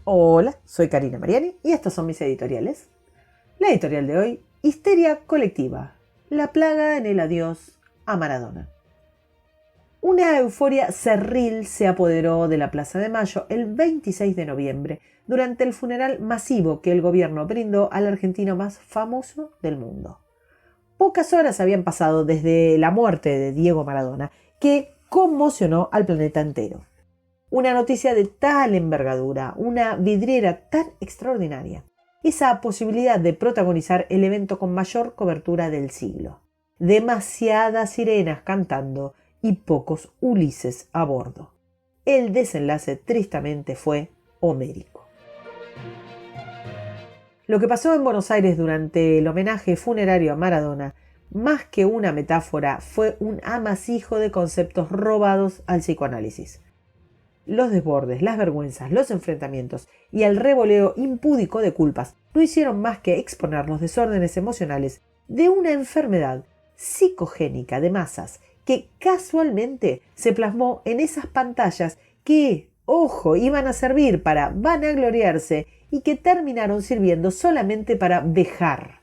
Hola, soy Karina Mariani y estos son mis editoriales. La editorial de hoy, Histeria Colectiva, la plaga en el adiós a Maradona. Una euforia cerril se apoderó de la Plaza de Mayo el 26 de noviembre durante el funeral masivo que el gobierno brindó al argentino más famoso del mundo. Pocas horas habían pasado desde la muerte de Diego Maradona, que conmocionó al planeta entero. Una noticia de tal envergadura, una vidriera tan extraordinaria, esa posibilidad de protagonizar el evento con mayor cobertura del siglo. Demasiadas sirenas cantando y pocos Ulises a bordo. El desenlace tristemente fue homérico. Lo que pasó en Buenos Aires durante el homenaje funerario a Maradona, más que una metáfora, fue un amasijo de conceptos robados al psicoanálisis. Los desbordes, las vergüenzas, los enfrentamientos y el revoleo impúdico de culpas no hicieron más que exponer los desórdenes emocionales de una enfermedad psicogénica de masas que casualmente se plasmó en esas pantallas que, ojo, iban a servir para vanagloriarse y que terminaron sirviendo solamente para vejar.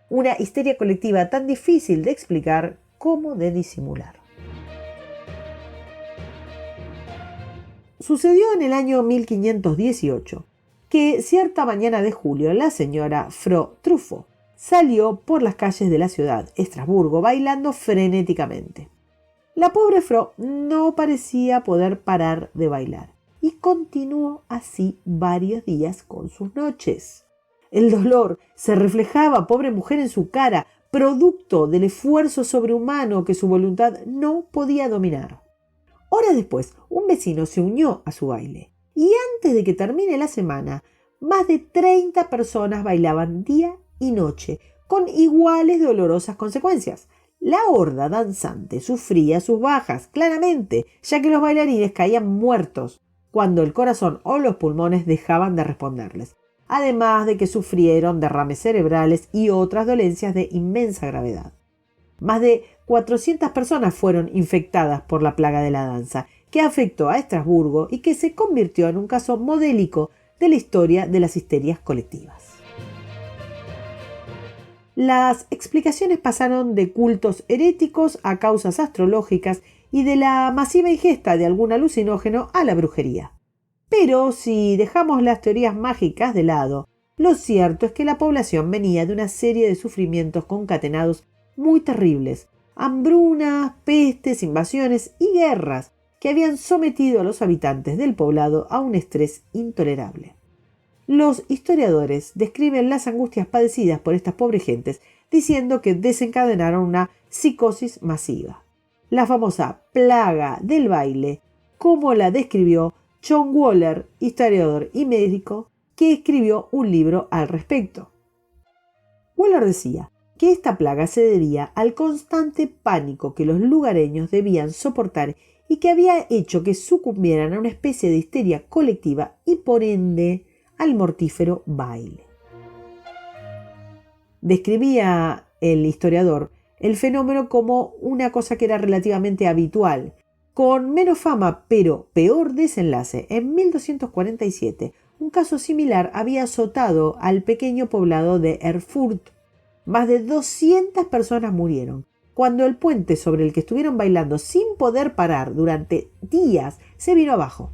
Una histeria colectiva tan difícil de explicar como de disimular. Sucedió en el año 1518 que cierta mañana de julio la señora Frau Truffaut salió por las calles de la ciudad, Estrasburgo, bailando frenéticamente. La pobre Frau no parecía poder parar de bailar y continuó así varios días con sus noches. El dolor se reflejaba, pobre mujer, en su cara, producto del esfuerzo sobrehumano que su voluntad no podía dominar. Horas después, un vecino se unió a su baile y antes de que termine la semana, más de 30 personas bailaban día y noche con iguales dolorosas consecuencias. La horda danzante sufría sus bajas, claramente, ya que los bailarines caían muertos cuando el corazón o los pulmones dejaban de responderles, además de que sufrieron derrames cerebrales y otras dolencias de inmensa gravedad. Más de 400 personas fueron infectadas por la plaga de la danza, que afectó a Estrasburgo y que se convirtió en un caso modélico de la historia de las histerias colectivas. Las explicaciones pasaron de cultos heréticos a causas astrológicas y de la masiva ingesta de algún alucinógeno a la brujería. Pero si dejamos las teorías mágicas de lado, lo cierto es que la población venía de una serie de sufrimientos concatenados muy terribles, hambrunas, pestes, invasiones y guerras que habían sometido a los habitantes del poblado a un estrés intolerable. Los historiadores describen las angustias padecidas por estas pobres gentes diciendo que desencadenaron una psicosis masiva. La famosa plaga del baile, como la describió John Waller, historiador y médico, que escribió un libro al respecto. Waller decía que esta plaga se debía al constante pánico que los lugareños debían soportar y que había hecho que sucumbieran a una especie de histeria colectiva y por ende al mortífero baile. Describía el historiador el fenómeno como una cosa que era relativamente habitual, con menos fama pero peor desenlace. En 1247, un caso similar había azotado al pequeño poblado de Erfurt. Más de 200 personas murieron cuando el puente sobre el que estuvieron bailando sin poder parar durante días se vino abajo.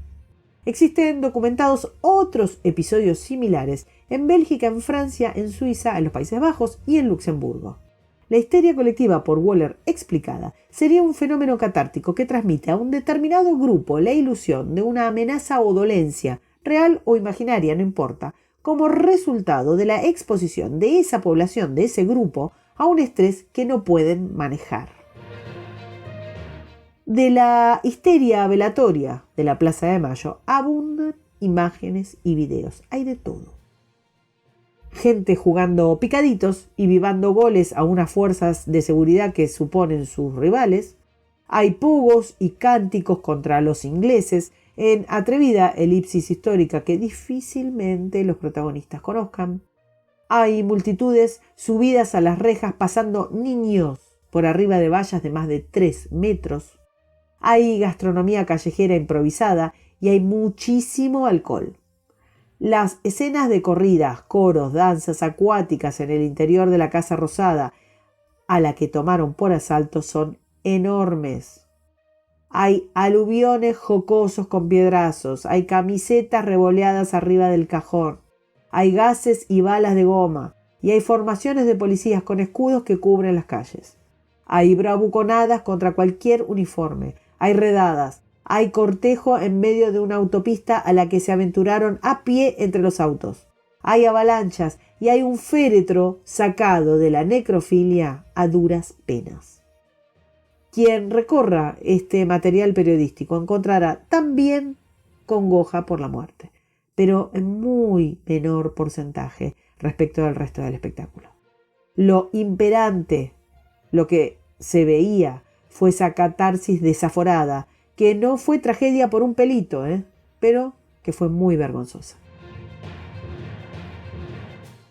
Existen documentados otros episodios similares en Bélgica, en Francia, en Suiza, en los Países Bajos y en Luxemburgo. La histeria colectiva por Waller explicada sería un fenómeno catártico que transmite a un determinado grupo la ilusión de una amenaza o dolencia, real o imaginaria, no importa, como resultado de la exposición de esa población, de ese grupo, a un estrés que no pueden manejar. De la histeria velatoria de la Plaza de Mayo abundan imágenes y videos, hay de todo. Gente jugando picaditos y vivando goles a unas fuerzas de seguridad que suponen sus rivales. Hay pugos y cánticos contra los ingleses, en atrevida elipsis histórica que difícilmente los protagonistas conozcan. Hay multitudes subidas a las rejas pasando niños por arriba de vallas de más de 3 metros. Hay gastronomía callejera improvisada y hay muchísimo alcohol. Las escenas de corridas, coros, danzas acuáticas en el interior de la Casa Rosada, a la que tomaron por asalto, son enormes. Hay aluviones jocosos con piedrazos, hay camisetas revoleadas arriba del cajón, hay gases y balas de goma, y hay formaciones de policías con escudos que cubren las calles. Hay bravuconadas contra cualquier uniforme, hay redadas, hay cortejo en medio de una autopista a la que se aventuraron a pie entre los autos. Hay avalanchas y hay un féretro sacado de la necrofilia a duras penas. Quien recorra este material periodístico encontrará también congoja por la muerte, pero en muy menor porcentaje respecto del resto del espectáculo. Lo imperante, lo que se veía, fue esa catarsis desaforada, que no fue tragedia por un pelito, pero que fue muy vergonzosa.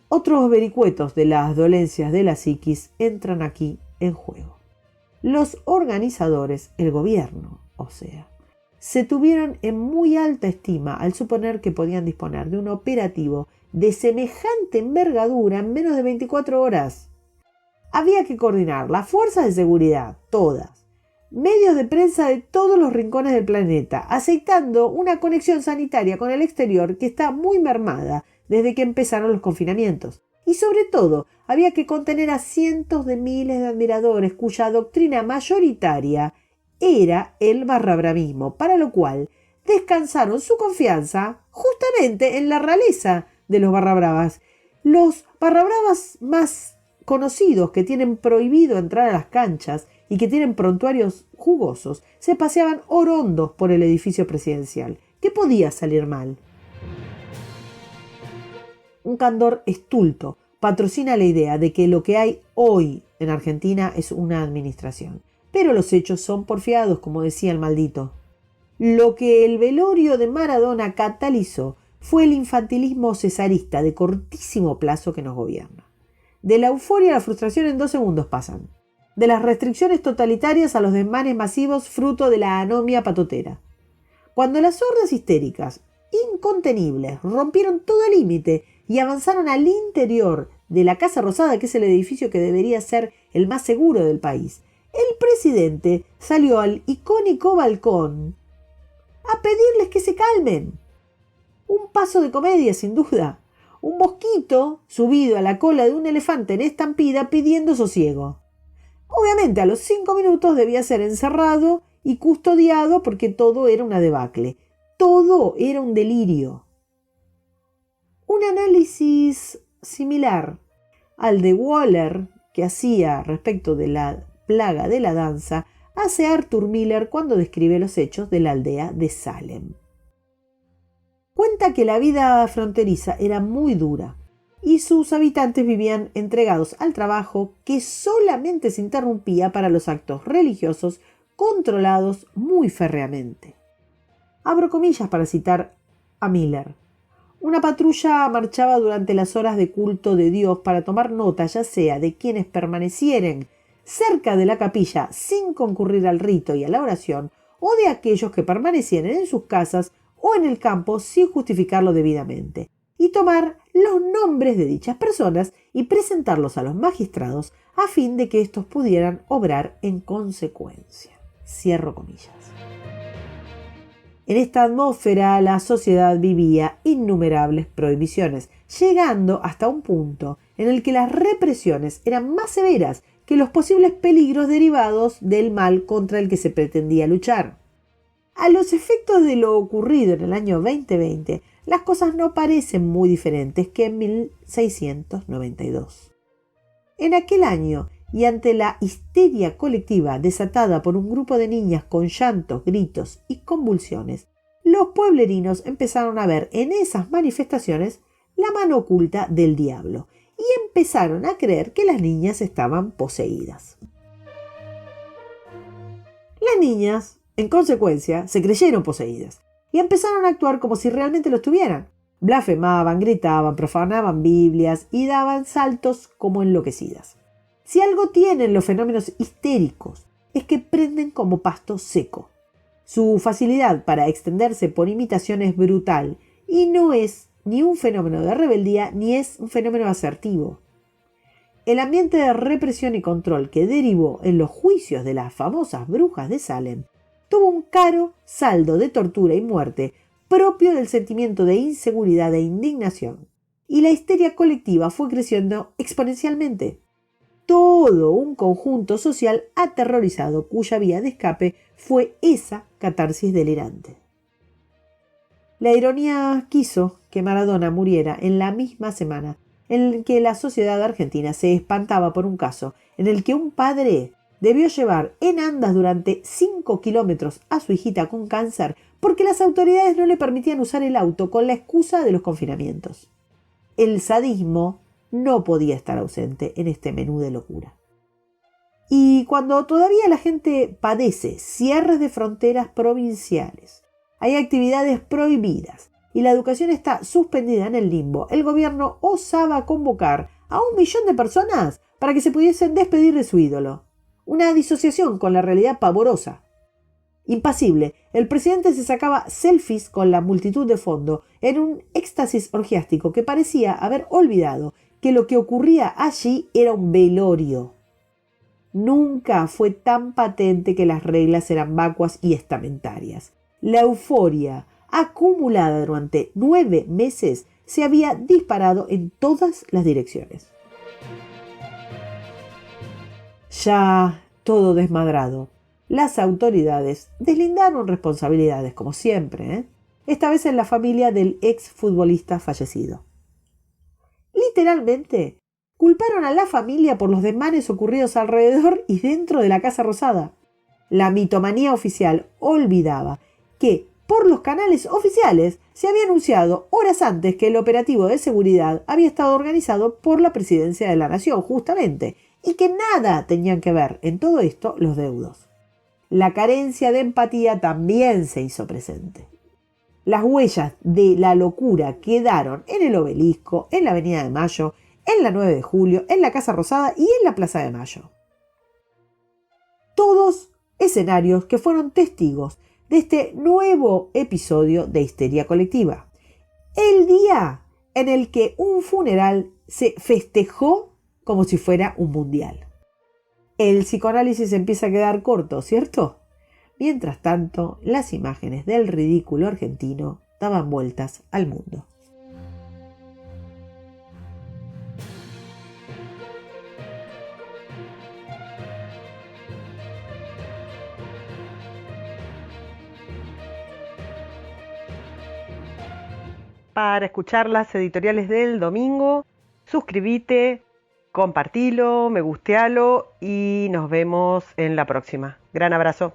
Otros vericuetos de las dolencias de la psiquis entran aquí en juego. Los organizadores, el gobierno, se tuvieron en muy alta estima al suponer que podían disponer de un operativo de semejante envergadura en menos de 24 horas. Había que coordinar las fuerzas de seguridad, todas, medios de prensa de todos los rincones del planeta, aceitando una conexión sanitaria con el exterior que está muy mermada desde que empezaron los confinamientos. Y sobre todo, había que contener a cientos de miles de admiradores cuya doctrina mayoritaria era el barrabravismo, para lo cual descansaron su confianza justamente en la realeza de los barrabravas. Los barrabravas más conocidos, que tienen prohibido entrar a las canchas y que tienen prontuarios jugosos, se paseaban orondos por el edificio presidencial. ¿Qué podía salir mal? Un candor estulto patrocina la idea de que lo que hay hoy en Argentina es una administración. Pero los hechos son porfiados, como decía el maldito. Lo que el velorio de Maradona catalizó fue el infantilismo cesarista de cortísimo plazo que nos gobierna. De la euforia a la frustración en 2 segundos pasan. De las restricciones totalitarias a los desmanes masivos fruto de la anomia patotera. Cuando las hordas histéricas, incontenibles, rompieron todo límite y avanzaron al interior de la Casa Rosada, que es el edificio que debería ser el más seguro del país, el presidente salió al icónico balcón a pedirles que se calmen. Un paso de comedia, sin duda. Un mosquito subido a la cola de un elefante en estampida pidiendo sosiego. Obviamente a los 5 minutos debía ser encerrado y custodiado porque todo era una debacle. Todo era un delirio. Un análisis similar al de Waller que hacía respecto de la plaga de la danza hace Arthur Miller cuando describe los hechos de la aldea de Salem. Cuenta que la vida fronteriza era muy dura y sus habitantes vivían entregados al trabajo que solamente se interrumpía para los actos religiosos controlados muy férreamente. Abro comillas para citar a Miller. Una patrulla marchaba durante las horas de culto de Dios para tomar nota ya sea de quienes permanecieren cerca de la capilla sin concurrir al rito y a la oración, o de aquellos que permanecieran en sus casas o en el campo sin justificarlo debidamente, y tomar los nombres de dichas personas y presentarlos a los magistrados a fin de que éstos pudieran obrar en consecuencia. Cierro comillas. En esta atmósfera la sociedad vivía innumerables prohibiciones, llegando hasta un punto en el que las represiones eran más severas que los posibles peligros derivados del mal contra el que se pretendía luchar. A los efectos de lo ocurrido en el año 2020, las cosas no parecen muy diferentes que en 1692. En aquel año, y ante la histeria colectiva desatada por un grupo de niñas con llantos, gritos y convulsiones, los pueblerinos empezaron a ver en esas manifestaciones la mano oculta del diablo y empezaron a creer que las niñas estaban poseídas. Las niñas, en consecuencia, se creyeron poseídas y empezaron a actuar como si realmente lo estuvieran. Blasfemaban, gritaban, profanaban Biblias y daban saltos como enloquecidas. Si algo tienen los fenómenos histéricos es que prenden como pasto seco. Su facilidad para extenderse por imitación es brutal y no es ni un fenómeno de rebeldía ni es un fenómeno asertivo. El ambiente de represión y control que derivó en los juicios de las famosas brujas de Salem tuvo un caro saldo de tortura y muerte propio del sentimiento de inseguridad e indignación, y la histeria colectiva fue creciendo exponencialmente. Todo un conjunto social aterrorizado cuya vía de escape fue esa catarsis delirante. La ironía quiso que Maradona muriera en la misma semana en que la sociedad argentina se espantaba por un caso en el que un padre debió llevar en andas durante 5 kilómetros a su hijita con cáncer porque las autoridades no le permitían usar el auto con la excusa de los confinamientos. El sadismo no podía estar ausente en este menú de locura. Y cuando todavía la gente padece cierres de fronteras provinciales, hay actividades prohibidas y la educación está suspendida en el limbo, el gobierno osaba convocar a 1 millón de personas para que se pudiesen despedir de su ídolo. Una disociación con la realidad pavorosa. Impasible, el presidente se sacaba selfies con la multitud de fondo en un éxtasis orgiástico que parecía haber olvidado que lo que ocurría allí era un velorio. Nunca fue tan patente que las reglas eran vacuas y estamentarias. La euforia, acumulada durante 9 meses, se había disparado en todas las direcciones. Ya todo desmadrado, las autoridades deslindaron responsabilidades, como siempre, esta vez en la familia del ex futbolista fallecido. Literalmente, culparon a la familia por los desmanes ocurridos alrededor y dentro de la Casa Rosada. La mitomanía oficial olvidaba que, por los canales oficiales, se había anunciado horas antes que el operativo de seguridad había estado organizado por la Presidencia de la Nación, justamente, y que nada tenían que ver en todo esto los deudos. La carencia de empatía también se hizo presente. Las huellas de la locura quedaron en el Obelisco, en la Avenida de Mayo, en la 9 de Julio, en la Casa Rosada y en la Plaza de Mayo. Todos escenarios que fueron testigos de este nuevo episodio de histeria colectiva. El día en el que un funeral se festejó como si fuera un mundial. El psicoanálisis empieza a quedar corto, ¿cierto? Mientras tanto, las imágenes del ridículo argentino daban vueltas al mundo. Para escuchar las editoriales del domingo, suscríbete, compartilo, me gustealo y nos vemos en la próxima. Gran abrazo.